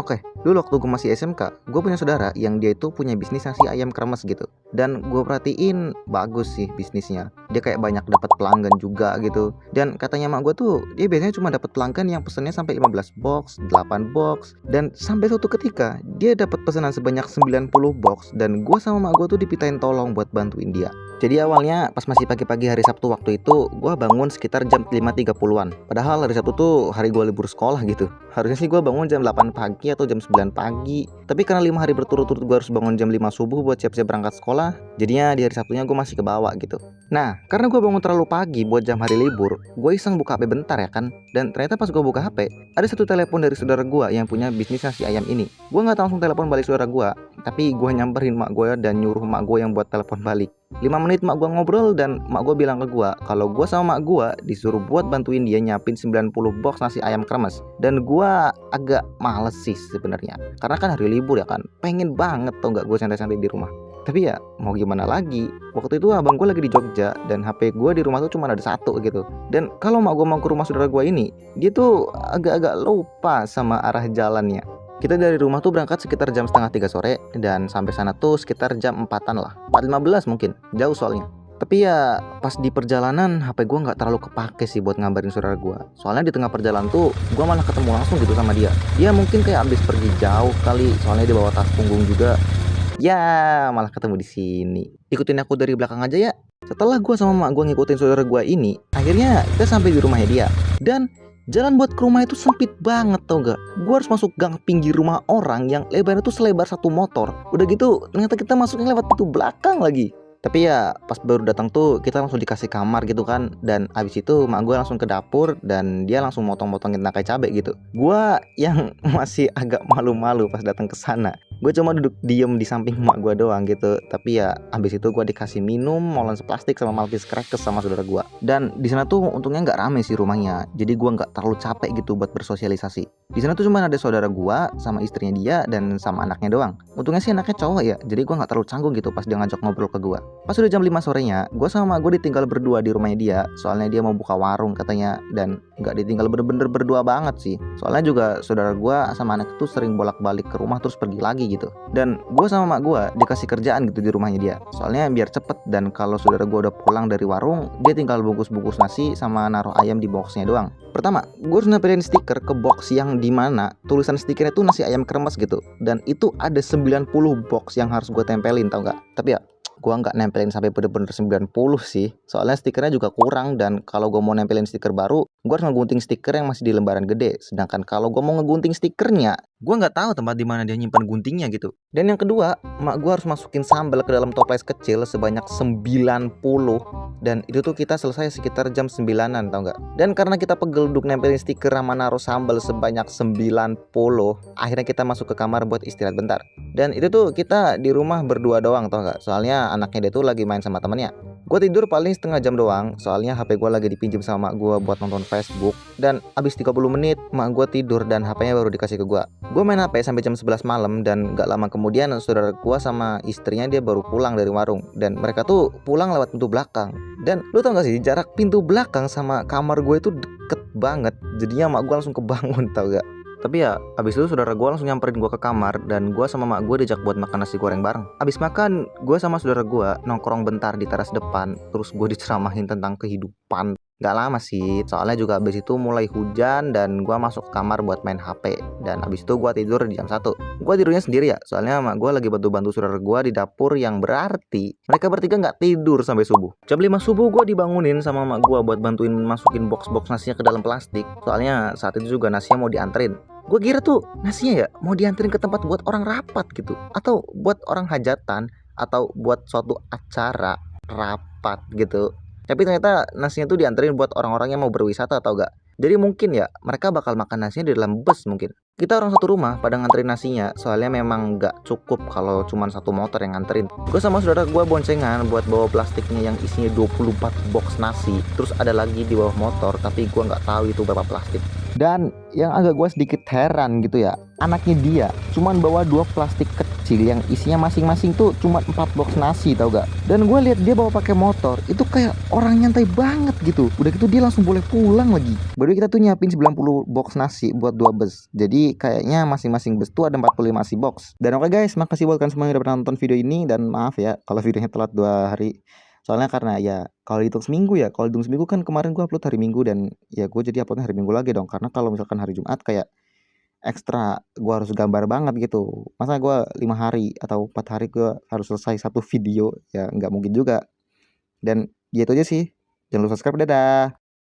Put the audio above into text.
Oke, dulu waktu gue masih SMK, gue punya saudara yang dia itu punya bisnis nasi ayam kremes gitu. Dan gue perhatiin bagus sih bisnisnya. Dia kayak banyak dapat pelanggan juga gitu. Dan katanya mak gue tuh, dia biasanya cuma dapat pelanggan yang pesennya sampai 15 box, 8 box. Dan sampai suatu ketika, dia dapat pesanan sebanyak 90 box. Dan gue sama mak gue tuh dipitain tolong buat bantuin dia. Jadi awalnya pas masih pagi-pagi hari Sabtu waktu itu, gue bangun sekitar jam 5.30-an. Padahal hari Sabtu tuh hari gue libur sekolah gitu. Harusnya sih gue bangun jam 8 pagi atau jam 9 pagi. Tapi karena 5 hari berturut-turut gue harus bangun jam 5 subuh buat siap-siap berangkat sekolah, jadinya di hari Sabtunya gue masih kebawa gitu. Nah, karena gue bangun terlalu pagi buat jam hari libur, gue iseng buka HP bentar ya kan. Dan ternyata pas gue buka HP, ada satu telepon dari saudara gue yang punya bisnis nasi ayam ini. Gue nggak langsung telepon balik saudara gue, tapi gue nyamperin mak gue dan nyuruh mak gue yang buat telepon balik. 5 menit mak gue ngobrol dan mak gue bilang ke gue kalau gue sama mak gue disuruh buat bantuin dia nyiapin 90 box nasi ayam kremes. Dan gue agak males sih sebenarnya, karena kan hari libur ya kan, pengen banget tau gak gue santai-santai di rumah. Tapi ya mau gimana lagi, waktu itu abang gue lagi di Jogja dan HP gue di rumah tuh cuma ada satu gitu. Dan kalau mak gue mau ke rumah saudara gue ini, dia tuh agak-agak lupa sama arah jalannya. Kita dari rumah tuh berangkat sekitar jam setengah 3 sore dan sampai sana tuh sekitar jam 4-an lah, 4.15 mungkin, jauh soalnya. Tapi ya pas di perjalanan HP gue nggak terlalu kepake sih buat ngabarin saudara gue. Soalnya di tengah perjalanan tuh gue malah ketemu langsung gitu sama dia. Dia mungkin kayak abis pergi jauh kali, soalnya dia bawa tas punggung juga. Ya malah ketemu di sini. Ikutin aku dari belakang aja ya. Setelah gue sama mak gue ngikutin saudara gue ini, akhirnya kita sampai di rumahnya dia. Dan jalan buat ke rumah itu sempit banget tau gak. Gue harus masuk gang pinggir rumah orang yang lebarnya tuh selebar satu motor. Udah gitu ternyata kita masuknya lewat pintu belakang lagi. Tapi ya pas baru datang tuh kita langsung dikasih kamar gitu kan. Dan abis itu mak gue langsung ke dapur dan dia langsung motong-motongin tangkai cabai gitu. Gue yang masih agak malu-malu pas datang ke sana. Gue cuma duduk diem di samping mak gue doang gitu. Tapi ya abis itu gue dikasih minum, molen plastik sama Malkis crackers sama saudara gue. Dan di sana tuh untungnya nggak rame sih rumahnya. Jadi gue nggak terlalu capek gitu buat bersosialisasi. Di sana tuh cuma ada saudara gue sama istrinya dia dan sama anaknya doang. Untungnya sih anaknya cowok ya. Jadi gue nggak terlalu canggung gitu pas dia ngajak ngobrol ke gue. Pas udah jam 5 sorenya, gue sama mak gue ditinggal berdua di rumahnya dia. Soalnya dia mau buka warung katanya. Dan gak ditinggal bener-bener berdua banget sih. Soalnya juga saudara gue sama anak itu sering bolak-balik ke rumah terus pergi lagi gitu. Dan gue sama mak gue dikasih kerjaan gitu di rumahnya dia. Soalnya biar cepet. Dan kalau saudara gue udah pulang dari warung, dia tinggal bungkus-bungkus nasi sama naruh ayam di boxnya doang. Pertama, gue harus nempelin stiker ke box yang dimana tulisan stikernya tuh nasi ayam kremes gitu. Dan itu ada 90 box yang harus gue tempelin tau gak. Tapi ya gue nggak nempelin sampai bener-bener 90 sih. Soalnya stikernya juga kurang. Dan kalau gue mau nempelin stiker baru, gue harus ngegunting stiker yang masih di lembaran gede. Sedangkan kalau gue mau ngegunting stikernya, gue nggak tahu tempat di mana dia nyimpan guntingnya gitu. Dan yang kedua, mak gue harus masukin sambal ke dalam toples kecil sebanyak 90. Dan itu tuh kita selesai sekitar jam 9-an tau gak. Dan karena kita pegel duduk nempelin stiker sama naruh sambal sebanyak 90, akhirnya kita masuk ke kamar buat istirahat bentar. Dan itu tuh kita di rumah berdua doang tau gak. Soalnya anaknya dia tuh lagi main sama temennya. Gue tidur paling setengah jam doang. Soalnya HP gue lagi dipinjam sama mak gue buat nonton Facebook. Dan abis 30 menit mak gue tidur dan HP-nya baru dikasih ke gue. Gue main HP sampai jam 11 malam. Dan gak lama kemudian saudara gue sama istrinya dia baru pulang dari warung. Dan mereka tuh pulang lewat pintu belakang. Dan lu tau gak sih, jarak pintu belakang sama kamar gue itu deket banget. Jadinya mak gue langsung kebangun tau gak. Tapi ya abis itu saudara gue langsung nyamperin gue ke kamar. Dan gue sama mak gue diajak buat makan nasi goreng bareng. Abis makan gue sama saudara gue nongkrong bentar di teras depan. Terus gue diceramahin tentang kehidupan. Gak lama sih, soalnya juga abis itu mulai hujan. Dan gue masuk kamar buat main HP. Dan abis itu gue tidur di jam 1. Gue tidurnya sendiri ya, soalnya mak gue lagi bantu-bantu saudara gue di dapur. Yang berarti mereka bertiga gak tidur sampai subuh. Jam 5 subuh gue dibangunin sama mak gue buat bantuin masukin box-box nasinya ke dalam plastik. Soalnya saat itu juga nasinya mau dianterin. Gue kira tuh nasinya ya mau dianterin ke tempat buat orang rapat gitu, atau buat orang hajatan, atau buat suatu acara rapat gitu. Tapi ternyata nasinya tuh dianterin buat orang-orang yang mau berwisata atau gak. Jadi mungkin ya mereka bakal makan nasinya di dalam bus mungkin. Kita orang satu rumah pada nganterin nasinya. Soalnya memang gak cukup kalau cuma satu motor yang nganterin. Gue sama saudara gue boncengan buat bawa plastiknya yang isinya 24 box nasi. Terus ada lagi di bawah motor, tapi gue gak tahu itu berapa plastik. Dan yang agak gue sedikit heran gitu ya, anaknya dia cuman bawa 2 plastik kecil yang isinya masing-masing tuh cuma 4 box nasi, tau gak? Dan gue lihat dia bawa pakai motor, itu kayak orang nyantai banget gitu. Udah gitu dia langsung boleh pulang lagi. Baru kita tuh nyiapin 90 box nasi buat 2 bus. Jadi kayaknya masing-masing bus tuh ada 45 nasi box. Dan oke guys, makasih buat kalian semua yang udah pernah nonton video ini, dan maaf ya kalau videonya telat 2 hari. Soalnya karena ya kalau dihitung seminggu ya, kalau dihitung seminggu kan kemarin gue upload hari Minggu, dan ya gue jadi uploadnya hari Minggu lagi dong. Karena kalau misalkan hari Jumat kayak ekstra gue harus gambar banget gitu. Masa gue 5 hari atau 4 hari gue harus selesai satu video, ya nggak mungkin juga. Dan gitu aja sih. Jangan lupa subscribe, dadah.